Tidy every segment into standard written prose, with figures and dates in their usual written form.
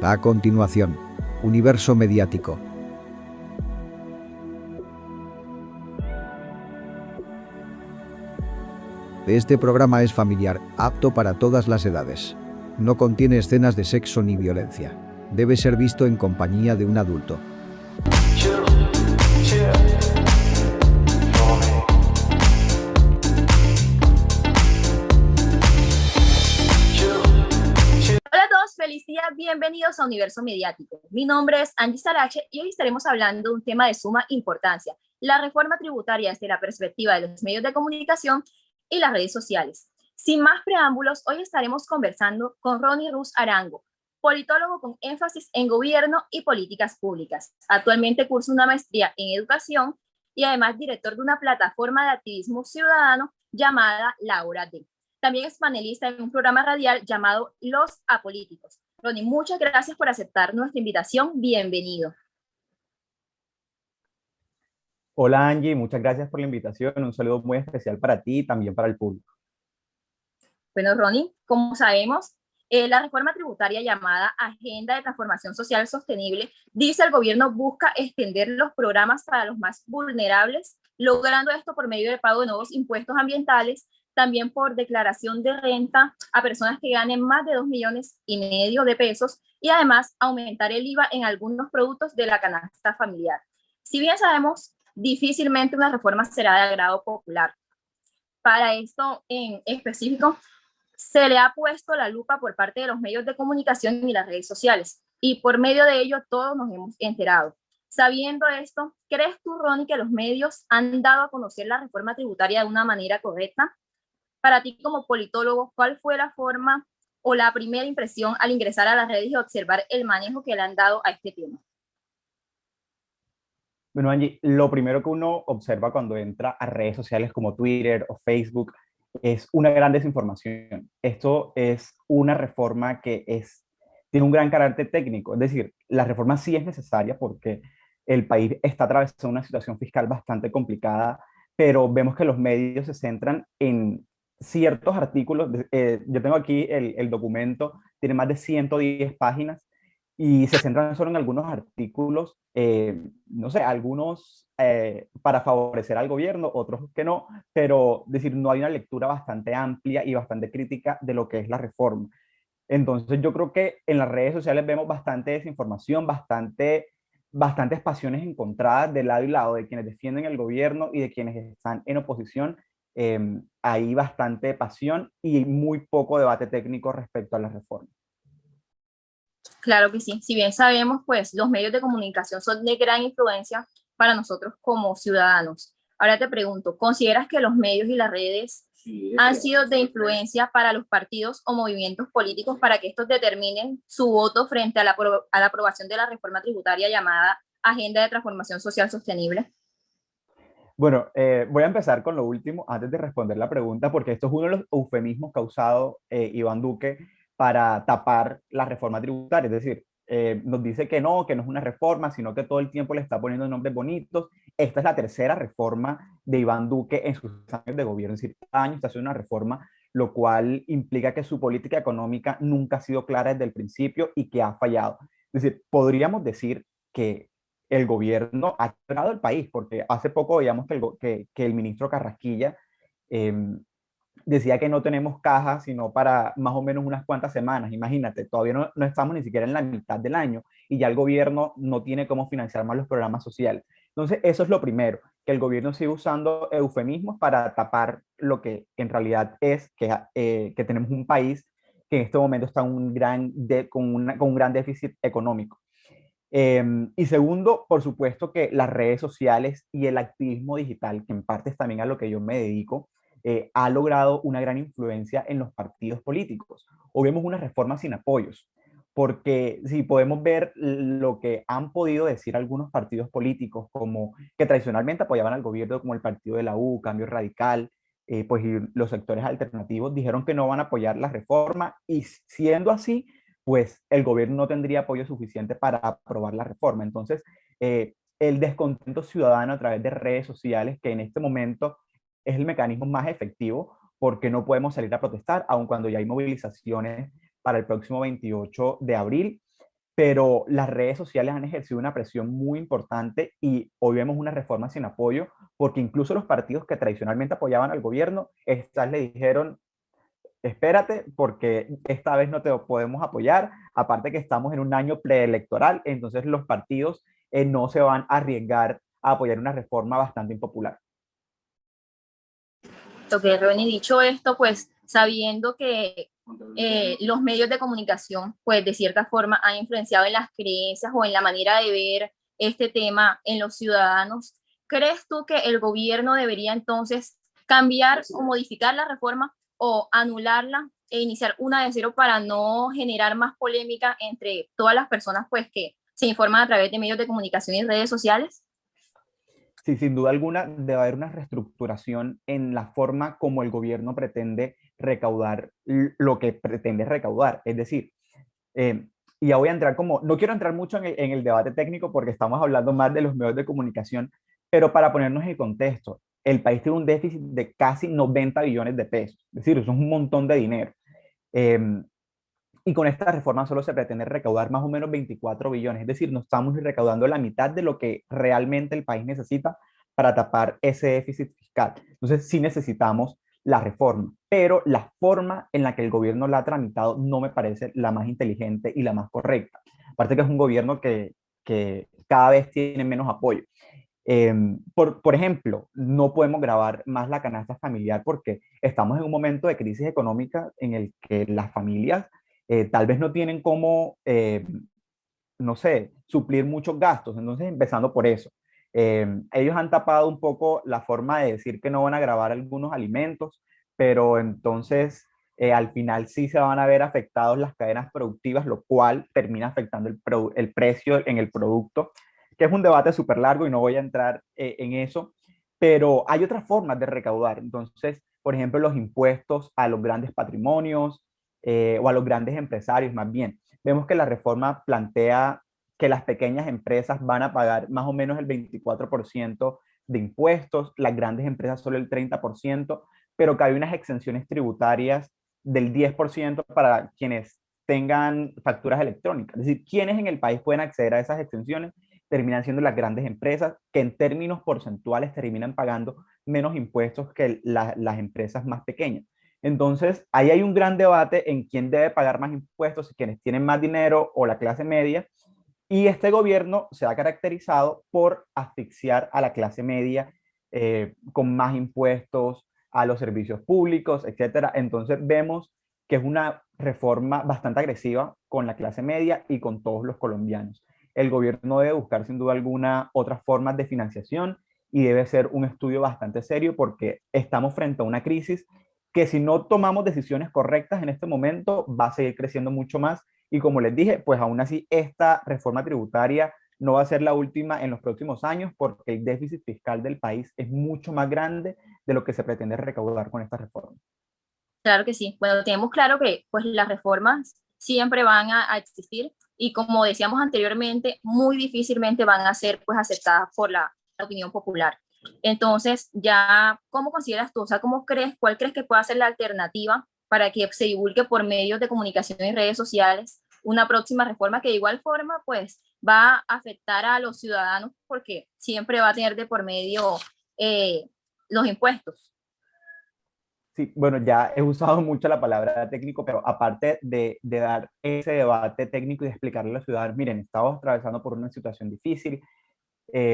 A continuación, Universo Mediático. Este programa es familiar, apto para todas las edades. No contiene escenas de sexo ni violencia. Debe ser visto en compañía de un adulto. Hola a todos, feliz día, bienvenidos a Universo Mediático. Mi nombre es Angie Sarache y hoy estaremos hablando de un tema de suma importancia, la reforma tributaria desde la perspectiva de los medios de comunicación y las redes sociales. Sin más preámbulos, hoy estaremos conversando con Ronnie Ruz Arango, politólogo con énfasis en gobierno y políticas públicas. Actualmente cursa una maestría en educación y además director de una plataforma de activismo ciudadano llamada Laura D. También es panelista en un programa radial llamado Los Apolíticos. Ronnie, muchas gracias por aceptar nuestra invitación. Bienvenido. Hola Angie, muchas gracias por la invitación. Un saludo muy especial para ti y también para el público. Bueno, Ronnie, como sabemos, la reforma tributaria llamada Agenda de Transformación Social Sostenible, dice el gobierno, busca extender los programas para los más vulnerables, logrando esto por medio del pago de nuevos impuestos ambientales, también por declaración de renta a personas que ganen más de 2,5 millones de pesos y además aumentar el IVA en algunos productos de la canasta familiar. Si bien sabemos, difícilmente una reforma será de agrado popular. Para esto en específico, se le ha puesto la lupa por parte de los medios de comunicación y las redes sociales, y por medio de ello todos nos hemos enterado. Sabiendo esto, ¿crees tú, Ronnie, que los medios han dado a conocer la reforma tributaria de una manera correcta? Para ti como politólogo, ¿cuál fue la forma o la primera impresión al ingresar a las redes y observar el manejo que le han dado a este tema? Bueno, Angie, lo primero que uno observa cuando entra a redes sociales como Twitter o Facebook es una gran desinformación. Esto es una reforma tiene un gran carácter técnico, es decir, la reforma sí es necesaria porque el país está atravesando una situación fiscal bastante complicada, pero vemos que los medios se centran en ciertos artículos. Yo tengo aquí el documento, tiene más de 110 páginas y se centran solo en algunos artículos, no sé, algunos para favorecer al gobierno, otros que no, pero decir, no hay una lectura bastante amplia y bastante crítica de lo que es la reforma. Entonces yo creo que en las redes sociales vemos bastante desinformación, bastantes pasiones encontradas de lado y lado, de quienes defienden el gobierno y de quienes están en oposición. Hay bastante pasión y muy poco debate técnico respecto a la reforma. Claro que sí. Si bien sabemos, pues los medios de comunicación son de gran influencia para nosotros como ciudadanos. Ahora te pregunto, ¿consideras que los medios y las redes han sido de influencia para los partidos o movimientos políticos para que estos determinen su voto frente a la aprobación de la reforma tributaria llamada Agenda de Transformación Social Sostenible? Bueno, voy a empezar con lo último antes de responder la pregunta, porque esto es uno de los eufemismos que ha usado Iván Duque para tapar la reforma tributaria. Es decir, nos dice que no es una reforma, sino que todo el tiempo le está poniendo nombres bonitos. Esta es la tercera reforma de Iván Duque en sus años de gobierno. Es decir, cada año está haciendo una reforma, lo cual implica que su política económica nunca ha sido clara desde el principio y que ha fallado. Es decir, podríamos decir que el gobierno ha quebrado el país, porque hace poco veíamos que el ministro Carrasquilla eh, decía que no tenemos caja sino para más o menos unas cuantas semanas. Imagínate, todavía no estamos ni siquiera en la mitad del año y ya el gobierno no tiene cómo financiar más los programas sociales. Entonces, eso es lo primero, que el gobierno sigue usando eufemismos para tapar lo que en realidad es que tenemos un país que en este momento está con un gran déficit económico. Y segundo, por supuesto que las redes sociales y el activismo digital, que en parte es también a lo que yo me dedico, ha logrado una gran influencia en los partidos políticos. O vemos una reforma sin apoyos, porque si podemos ver lo que han podido decir algunos partidos políticos, como que tradicionalmente apoyaban al gobierno, como el partido de la U, Cambio Radical, pues y los sectores alternativos dijeron que no van a apoyar la reforma, y siendo así, pues el gobierno no tendría apoyo suficiente para aprobar la reforma. Entonces, el descontento ciudadano a través de redes sociales, que en este momento es el mecanismo más efectivo, porque no podemos salir a protestar, aun cuando ya hay movilizaciones para el próximo 28 de abril, pero las redes sociales han ejercido una presión muy importante y hoy vemos una reforma sin apoyo, porque incluso los partidos que tradicionalmente apoyaban al gobierno, estas le dijeron, espérate, porque esta vez no te podemos apoyar, aparte que estamos en un año preelectoral, entonces los partidos no se van a arriesgar a apoyar una reforma bastante impopular. Ok, Ronnie, dicho esto, pues sabiendo que los medios de comunicación, pues de cierta forma han influenciado en las creencias o en la manera de ver este tema en los ciudadanos, ¿crees tú que el gobierno debería entonces cambiar o modificar la reforma o anularla e iniciar una de cero para no generar más polémica entre todas las personas pues que se informan a través de medios de comunicación y redes sociales? Sí, sin duda alguna debe haber una reestructuración en la forma como el gobierno pretende recaudar lo que pretende recaudar. Es decir, eh, y ya voy a entrar como, no quiero entrar mucho en el debate técnico porque estamos hablando más de los medios de comunicación, pero para ponernos en contexto, el país tiene un déficit de casi 90 billones de pesos, es decir, eso es un montón de dinero. Eh, y con esta reforma solo se pretende recaudar más o menos 24 billones, es decir, no estamos ni recaudando la mitad de lo que realmente el país necesita para tapar ese déficit fiscal. Entonces, sí necesitamos la reforma, pero la forma en la que el gobierno la ha tramitado no me parece la más inteligente y la más correcta. Aparte que es un gobierno que cada vez tiene menos apoyo. Por ejemplo, no podemos grabar más la canasta familiar porque estamos en un momento de crisis económica en el que las familias tal vez no tienen cómo, no sé, suplir muchos gastos. Entonces, empezando por eso. Ellos han tapado un poco la forma de decir que no van a grabar algunos alimentos, pero entonces al final sí se van a ver afectados las cadenas productivas, lo cual termina afectando el precio en el producto, que es un debate súper largo y no voy a entrar en eso, pero hay otras formas de recaudar. Entonces, por ejemplo, los impuestos a los grandes patrimonios o a los grandes empresarios más bien. Vemos que la reforma plantea que las pequeñas empresas van a pagar más o menos el 24% de impuestos, las grandes empresas solo el 30%, pero que hay unas exenciones tributarias del 10% para quienes tengan facturas electrónicas. Es decir, quienes en el país pueden acceder a esas exenciones terminan siendo las grandes empresas que en términos porcentuales terminan pagando menos impuestos que las empresas más pequeñas. Entonces, ahí hay un gran debate en quién debe pagar más impuestos, si quienes tienen más dinero o la clase media. Y este gobierno se ha caracterizado por asfixiar a la clase media con más impuestos a los servicios públicos, etcétera. Entonces vemos que es una reforma bastante agresiva con la clase media y con todos los colombianos. El gobierno debe buscar sin duda alguna otras formas de financiación y debe ser un estudio bastante serio porque estamos frente a una crisis que si no tomamos decisiones correctas en este momento va a seguir creciendo mucho más y como les dije, pues aún así esta reforma tributaria no va a ser la última en los próximos años porque el déficit fiscal del país es mucho más grande de lo que se pretende recaudar con esta reforma. Claro que sí. Bueno, tenemos claro que pues las reformas siempre van a existir y como decíamos anteriormente, muy difícilmente van a ser pues aceptadas por la opinión popular. Entonces, ya, ¿cómo consideras tú? O sea, cuál crees que pueda ser la alternativa para que se divulgue por medios de comunicación y redes sociales una próxima reforma que de igual forma pues va a afectar a los ciudadanos porque siempre va a tener de por medio eh, los impuestos? Sí, bueno, ya he usado mucho la palabra técnico, pero aparte de dar ese debate técnico y de explicarle a los ciudadanos, miren, estamos atravesando por una situación difícil,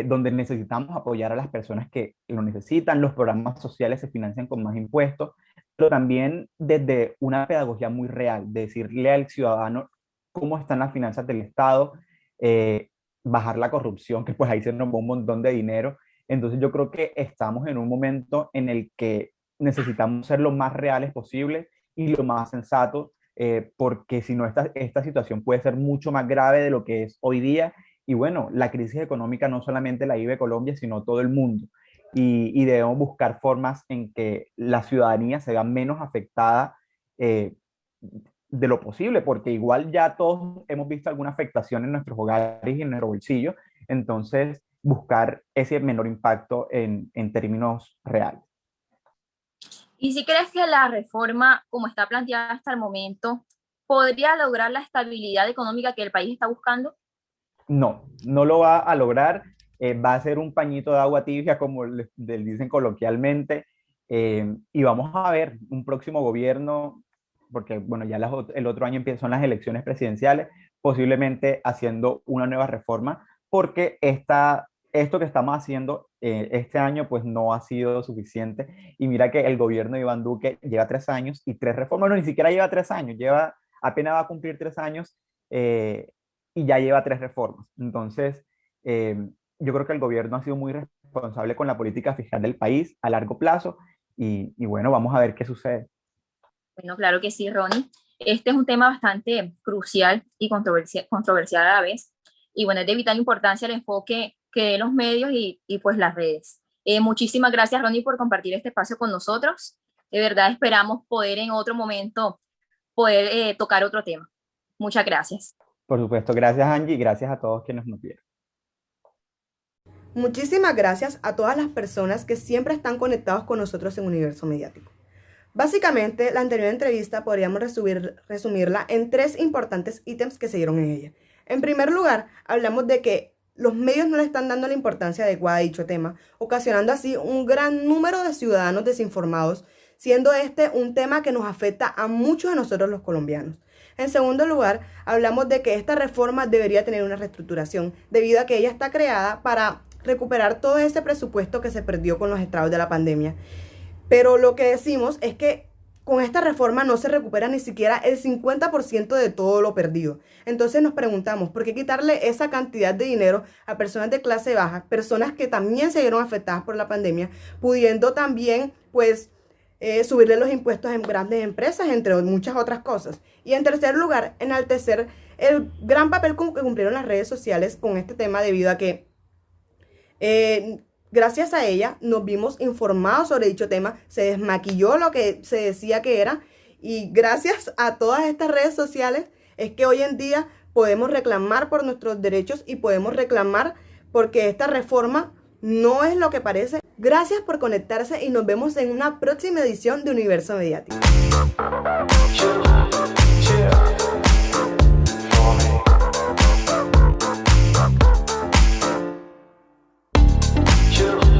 donde necesitamos apoyar a las personas que lo necesitan, los programas sociales se financian con más impuestos, pero también desde una pedagogía muy real, de decirle al ciudadano cómo están las finanzas del Estado, eh, bajar la corrupción, que pues ahí se nos va un montón de dinero. Entonces yo creo que estamos en un momento en el que necesitamos ser lo más reales posible y lo más sensato, porque si no, esta situación puede ser mucho más grave de lo que es hoy día y bueno, la crisis económica no solamente la vive Colombia, sino todo el mundo. Y debemos buscar formas en que la ciudadanía se vea menos afectada eh, de lo posible, porque igual ya todos hemos visto alguna afectación en nuestros hogares y en nuestro bolsillo. Entonces, buscar ese menor impacto en términos reales. ¿Y si crees que la reforma, como está planteada hasta el momento, ¿podría lograr la estabilidad económica que el país está buscando? No, no lo va a lograr. Va a ser un pañito de agua tibia, como le dicen coloquialmente, y vamos a ver un próximo gobierno, porque bueno, ya el otro año son las elecciones presidenciales, posiblemente haciendo una nueva reforma, porque esto que estamos haciendo este año pues no ha sido suficiente. Y mira que el gobierno de Iván Duque lleva 3 años y 3 reformas, no, ni siquiera lleva 3 años, apenas va a cumplir 3 años, y ya lleva 3 reformas. Entonces, yo creo que el gobierno ha sido muy responsable con la política fiscal del país a largo plazo, y bueno, vamos a ver qué sucede. Bueno, claro que sí, Ronnie. Este es un tema bastante crucial y controversial a la vez. Y bueno, es de vital importancia el enfoque que den los medios y pues las redes. Muchísimas gracias, Ronnie, por compartir este espacio con nosotros. De verdad esperamos poder en otro momento poder tocar otro tema. Muchas gracias. Por supuesto, gracias Angie y gracias a todos quienes nos vieron. Muchísimas gracias a todas las personas que siempre están conectados con nosotros en Universo Mediático. Básicamente, la anterior entrevista podríamos resumirla en 3 importantes ítems que se dieron en ella. En primer lugar, hablamos de que los medios no le están dando la importancia adecuada a dicho tema, ocasionando así un gran número de ciudadanos desinformados, siendo este un tema que nos afecta a muchos de nosotros los colombianos. En segundo lugar, hablamos de que esta reforma debería tener una reestructuración, debido a que ella está creada para recuperar todo ese presupuesto que se perdió con los estragos de la pandemia. Pero lo que decimos es que con esta reforma no se recupera ni siquiera el 50% de todo lo perdido. Entonces nos preguntamos, ¿por qué quitarle esa cantidad de dinero a personas de clase baja, personas que también se vieron afectadas por la pandemia, pudiendo también, pues, subirle los impuestos en grandes empresas, entre muchas otras cosas? Y en tercer lugar, enaltecer el gran papel que cumplieron las redes sociales con este tema, debido a que gracias a ella nos vimos informados sobre dicho tema, se desmaquilló lo que se decía que era, y gracias a todas estas redes sociales es que hoy en día podemos reclamar por nuestros derechos y podemos reclamar porque esta reforma no es lo que parece. Gracias por conectarse y nos vemos en una próxima edición de Universo Mediático. Chill.